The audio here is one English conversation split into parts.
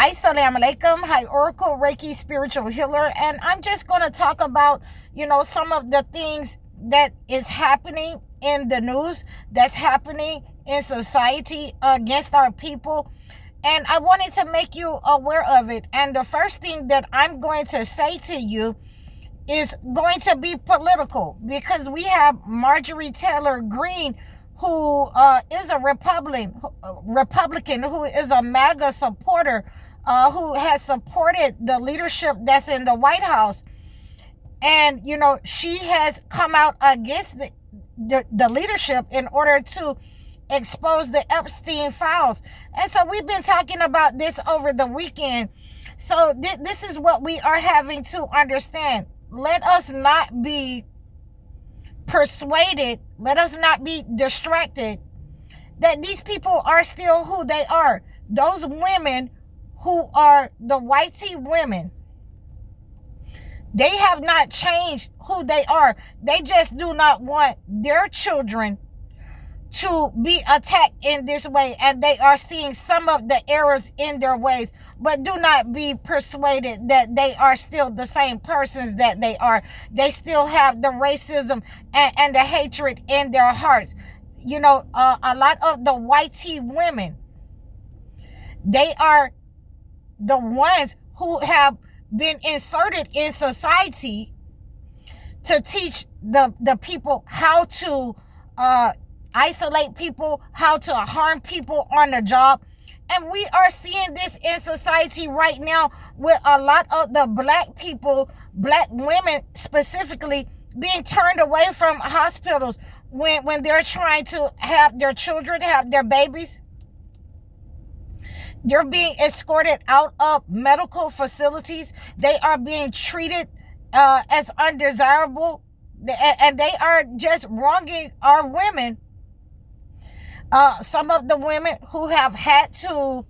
Assalamu alaikum. Hi, Oracle Reiki spiritual healer, and I'm just going to talk about, some of the things that is happening in the news, that's happening in society against our people. And I wanted to make you aware of it. And the first thing that I'm going to say to you is going to be political, because we have Marjorie Taylor Greene, who is a Republican, who is a MAGA supporter, who has supported the leadership that's in the White House. And, she has come out against the leadership in order to expose the Epstein files. And so we've been talking about this over the weekend. So this is what we are having to understand. Let us not be persuaded, let us not be distracted that these people are still who they are. Those women who are the white tea women, they have not changed who they are. They just do not want their children to be attacked in this way, and they are seeing some of the errors in their ways. But do not be persuaded that they are still the same persons that they are. They still have the racism and the hatred in their hearts. A lot of the white tea women, they are the ones who have been inserted in society to teach the people how to isolate people, how to harm people on the job. And we are seeing this in society right now with a lot of the black people, black women specifically, being turned away from hospitals when they're trying to have their children, have their babies. They're being escorted out of medical facilities. They are being treated as undesirable, and they are just wronging our women. Some of the women who have had to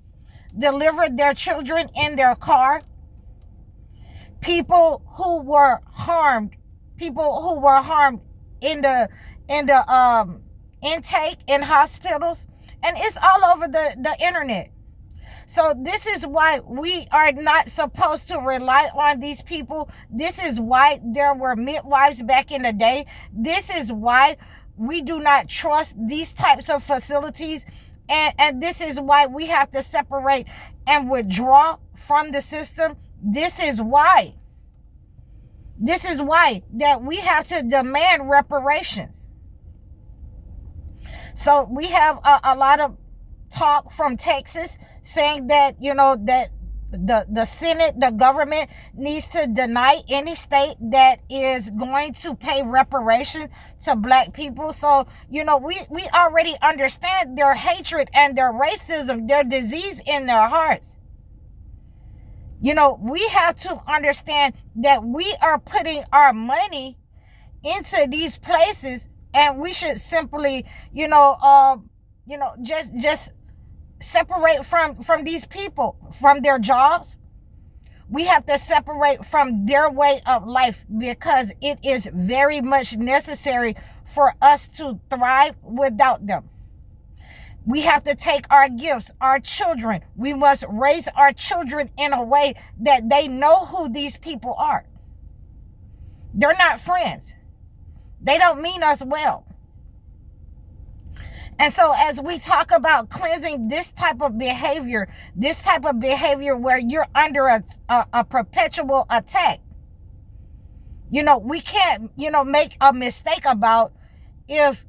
deliver their children in their car, people who were harmed in the intake in hospitals, and it's all over the internet. So this is why we are not supposed to rely on these people. This is why there were midwives back in the day. This is why we do not trust these types of facilities. And this is why we have to separate and withdraw from the system. This is why that we have to demand reparations. So we have a lot of talk from Texas saying that, that the Senate, the government needs to deny any state that is going to pay reparations to black people. So, we already understand their hatred and their racism, their disease in their hearts. We have to understand that we are putting our money into these places, and we should simply, just separate from these people, from their jobs. We have to separate from their way of life, because it is very much necessary for us to thrive without them. We have to take our gifts, our children. We must raise our children in a way that they know who these people are. They're not friends. They don't mean us well. And so as we talk about cleansing this type of behavior where you're under a perpetual attack, we can't, make a mistake about if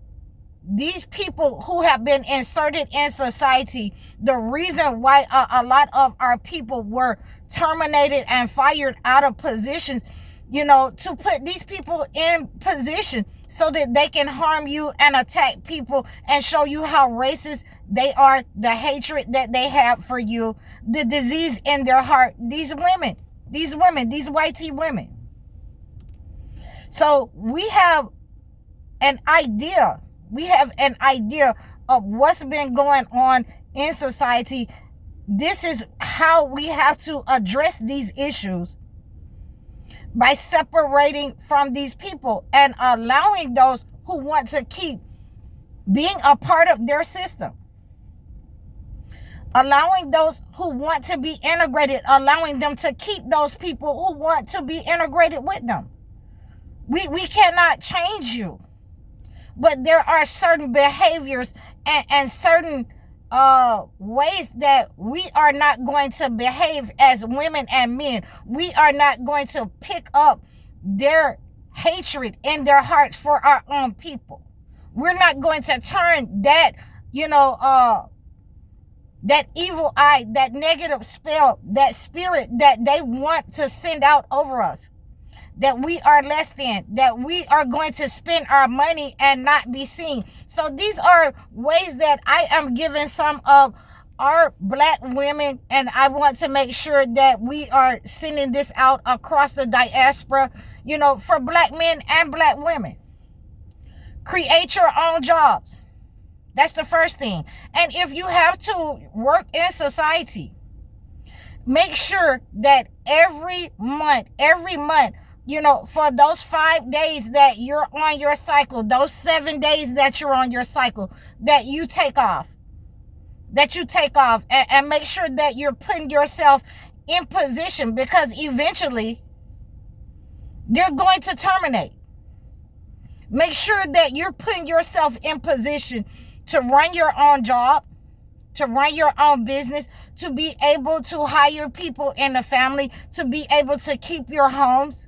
these people who have been inserted in society, the reason why a lot of our people were terminated and fired out of positions, to put these people in position so that they can harm you and attack people and show you how racist they are, the hatred that they have for you, the disease in their heart. These white tea women. So we have an idea of what's been going on in society. This is how we have to address these issues, by separating from these people and allowing those who want to keep being a part of their system. allowing those who want to be integrated, allowing them to keep those people who want to be integrated with them. We cannot change you, but there are certain behaviors and certain ways that we are not going to behave as women and men. We are not going to pick up their hatred in their hearts for our own people. We're not going to turn that, that evil eye, that negative spell, that spirit that they want to send out over us, that we are less than, that we are going to spend our money and not be seen. So these are ways that I am giving some of our Black women, and I want to make sure that we are sending this out across the diaspora, for Black men and Black women. Create your own jobs. That's the first thing. And if you have to work in society, make sure that every month, for those 5 days that you're on your cycle, those 7 days that you're on your cycle, that you take off, and make sure that you're putting yourself in position, because eventually they're going to terminate. Make sure that you're putting yourself in position to run your own job, to run your own business, to be able to hire people in the family, to be able to keep your homes.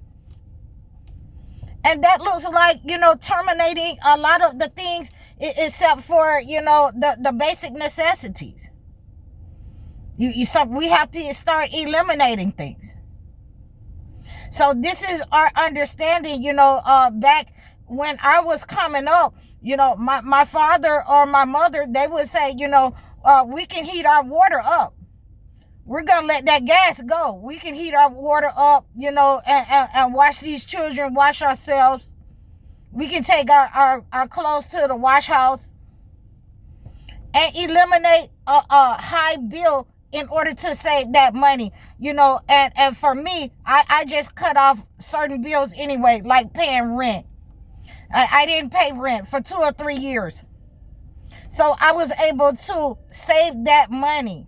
And that looks like, terminating a lot of the things except for, the basic necessities. We have to start eliminating things. So this is our understanding, back when I was coming up, my father or my mother, they would say, we can heat our water up. We're going to let that gas go. We can heat our water up, and wash these children, wash ourselves. We can take our clothes to the wash house and eliminate a high bill in order to save that money, and for me, I just cut off certain bills anyway, like paying rent. I didn't pay rent for 2 or 3 years. So I was able to save that money.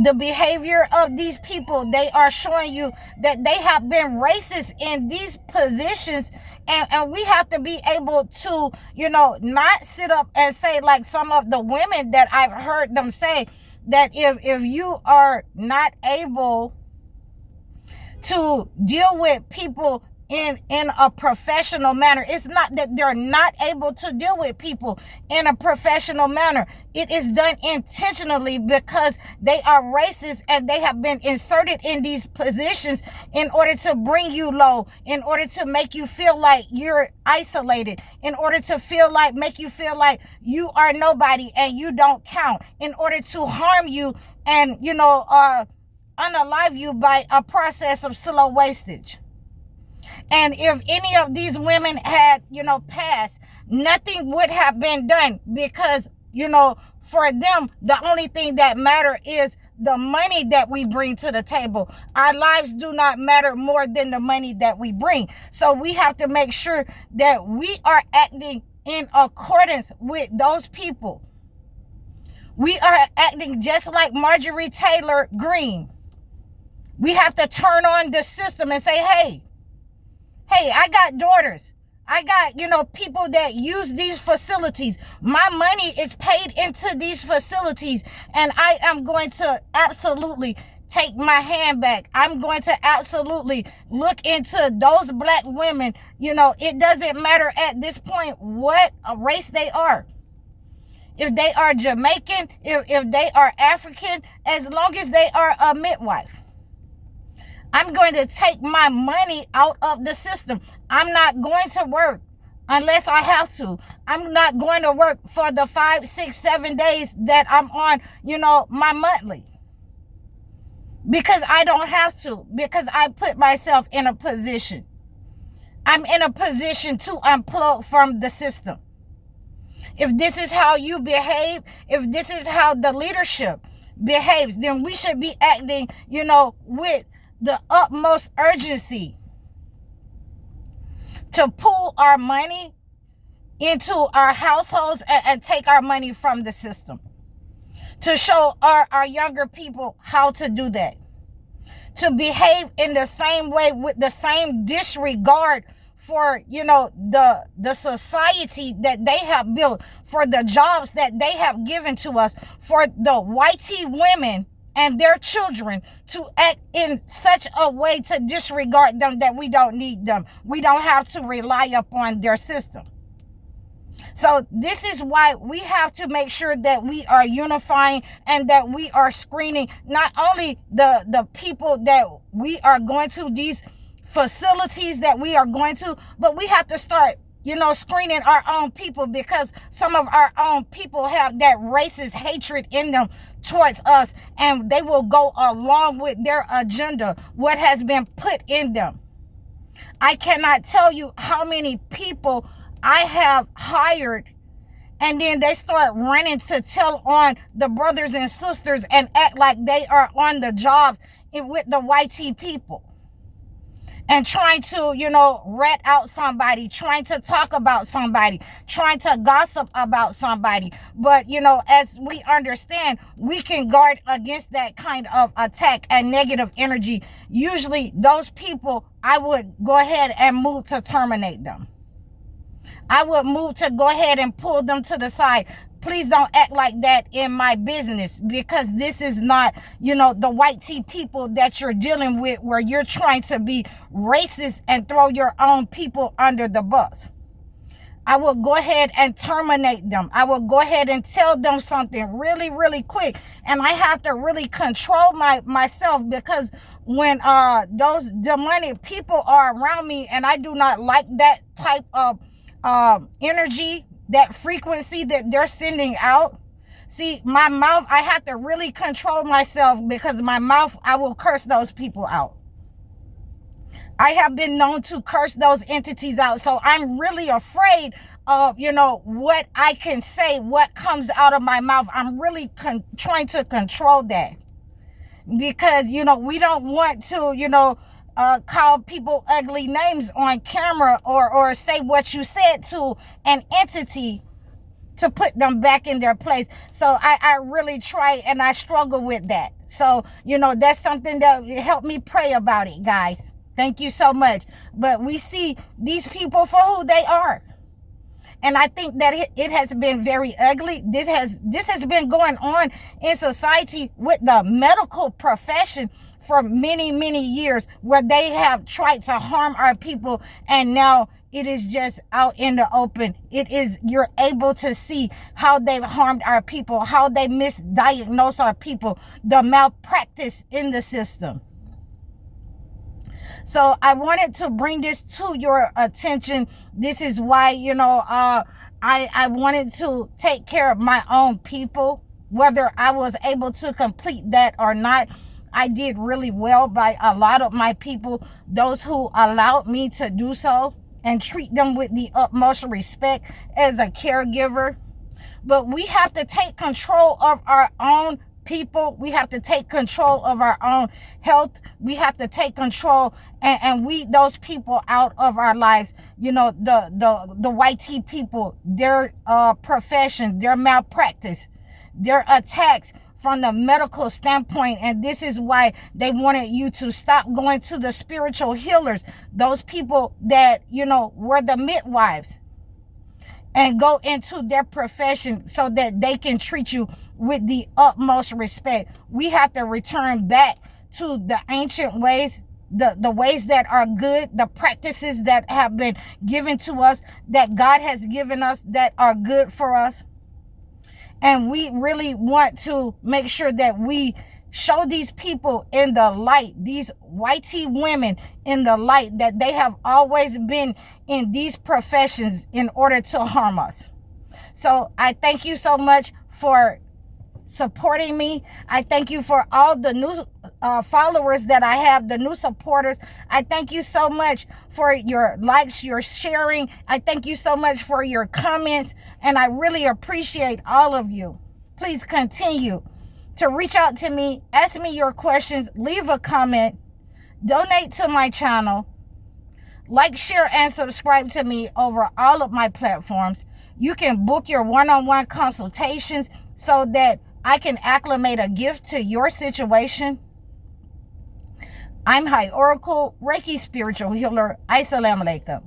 The behavior of these people, they are showing you that they have been racist in these positions, and we have to be able to, not sit up and say, like some of the women that I've heard them say, that if you are not able to deal with people in a professional manner. It's not that they're not able to deal with people in a professional manner. It is done intentionally because they are racist and they have been inserted in these positions in order to bring you low, in order to make you feel like you're isolated, in order to make you feel like you are nobody and you don't count, in order to harm you and, unalive you by a process of slow wastage. And if any of these women had, passed, nothing would have been done because, for them, the only thing that matters is the money that we bring to the table. Our lives do not matter more than the money that we bring. So we have to make sure that we are acting in accordance with those people. We are acting just like Marjorie Taylor Greene. We have to turn on the system and say, hey, I got daughters. I got, people that use these facilities. My money is paid into these facilities, and I am going to absolutely take my hand back. I'm going to absolutely look into those Black women. It doesn't matter at this point what race they are. If they are Jamaican, if they are African, as long as they are a midwife. I'm going to take my money out of the system. I'm not going to work unless I have to. I'm not going to work for the 5, 6, 7 days that I'm on, my monthly. Because I don't have to. Because I put myself in a position. I'm in a position to unplug from the system. If this is how you behave, if this is how the leadership behaves, then we should be acting, with the utmost urgency to pull our money into our households and take our money from the system, to show our younger people how to do that, to behave in the same way with the same disregard for, the society that they have built, for the jobs that they have given to us, for the white women and their children to act in such a way to disregard them that we don't need them. We don't have to rely upon their system. So this is why we have to make sure that we are unifying and that we are screening not only the people that we are going to, these facilities that we are going to, but we have to start, screening our own people, because some of our own people have that racist hatred in them towards us, and they will go along with their agenda, what has been put in them. I cannot tell you how many people I have hired, and then they start running to tell on the brothers and sisters and act like they are on the jobs with the white people, and trying to, rat out somebody, trying to talk about somebody, trying to gossip about somebody. But, as we understand, we can guard against that kind of attack and negative energy. Usually those people, I would go ahead and move to terminate them. I would move to go ahead and pull them to the side. Please don't act like that in my business, because this is not, the white people that you're dealing with, where you're trying to be racist and throw your own people under the bus. I will go ahead and terminate them. I will go ahead and tell them something really, really quick. And I have to really control myself, because when those demonic people are around me and I do not like that type of energy, that frequency that they're sending out. See, my mouth, I have to really control myself, because my mouth, I will curse those people out. I have been known to curse those entities out. So I'm really afraid of, what I can say, what comes out of my mouth. I'm really trying to control that, because, we don't want to, call people ugly names on camera, or say what you said to an entity to put them back in their place. So I really try, and I struggle with that. So, that's something that helped me pray about it, guys. Thank you so much. But we see these people for who they are. And I think that it has been very ugly. This has been going on in society with the medical profession for many, many years, where they have tried to harm our people. And now it is just out in the open. You're able to see how they've harmed our people, how they misdiagnose our people, the malpractice in the system. So I wanted to bring this to your attention. This is why, I wanted to take care of my own people, whether I was able to complete that or not. I did really well by a lot of my people, those who allowed me to do so, and treat them with the utmost respect as a caregiver. But we have to take control of our own people. We have to take control of our own health. We have to take control and weed those people out of our lives. The white people, their profession, their malpractice, their attacks from the medical standpoint. And this is why they wanted you to stop going to the spiritual healers, those people that, were the midwives, and go into their profession so that they can treat you with the utmost respect. We have to return back to the ancient ways, the ways that are good, the practices that have been given to us, that God has given us, that are good for us. And we really want to make sure that we show these people in the light, these whitey women in the light, that they have always been in these professions in order to harm us. So I thank you so much for supporting me. I thank you for all the new followers that I have, the new supporters. I thank you so much for your likes, your sharing. I thank you so much for your comments, and I really appreciate all of you. Please continue to reach out to me, ask me your questions, leave a comment, donate to my channel, like, share, and subscribe to me over all of my platforms. You can book your one-on-one consultations so that I can acclimate a gift to your situation. I'm High Oracle, Reiki Spiritual Healer. Assalamu alaikum.